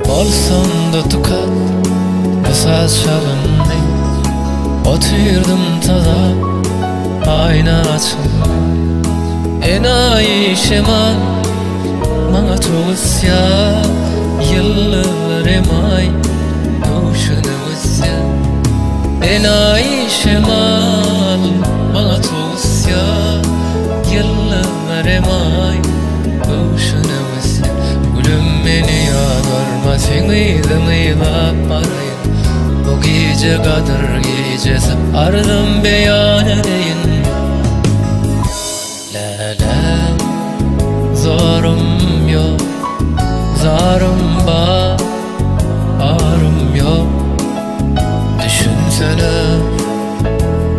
Olsam da tukat esas şalınay Oturdum tada ayna açılma Enayi şeman Mana çoğusya Yıllar emay Duşunu vısya Enayi şeman Mana çoğusya Yıllar emay Duşunu vısya Gülüm beni yanarma Seni dımıyla parayın Bu gece kadar gecesi Ardım beyan edeyim La zorum yok Zarım var Ağrım yok Düşünsene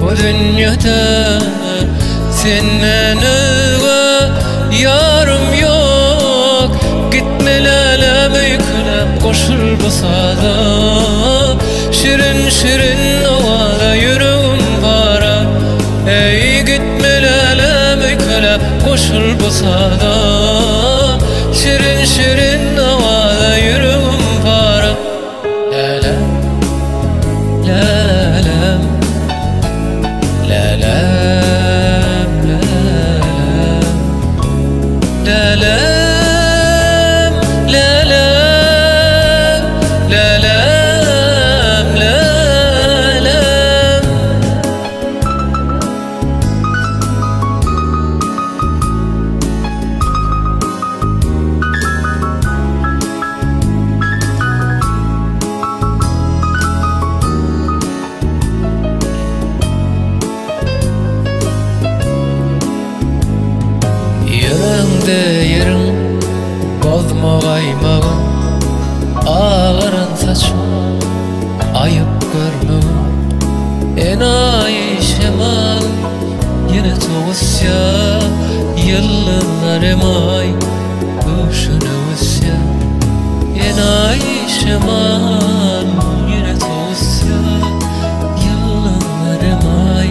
Bu dünyada Senden öyle yarım yok Gitme lale meykule Koşul bu sada Şirin şirin ovada Yüreğim para Ey gitme lale meykule Koşul bu sada Şirin şirin ovada Yüreğim para Lale Lale Lale Yerim bozma kaymağım Ağaran saçım ayıp görmem Enayi şemal yine toğusya Yıllar emay Kuşunu vısya Enayi şemal yine toğusya Yıllar emay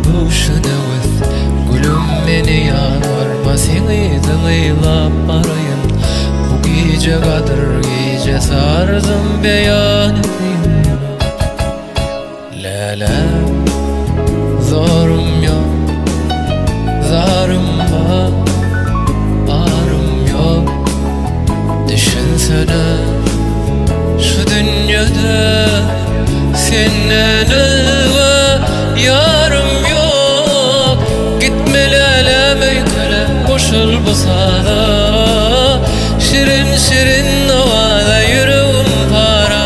Kuşunu vısya Gülüm beni yanarma Seni dımıyla parayın Bu gece kadar gece sardım beyan edeyim Lala zorum yok Zarım var Ağrım yok Düşünsene Şu dünyada Senden öyle yarım yok Gitme lale meykule Koşul bu sada Şirin şirin ovada Yüreğim para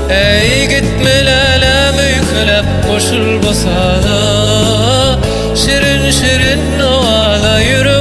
Ey gitme lale meykule Koşul bu sada Şirin şirin ovada Yüreğim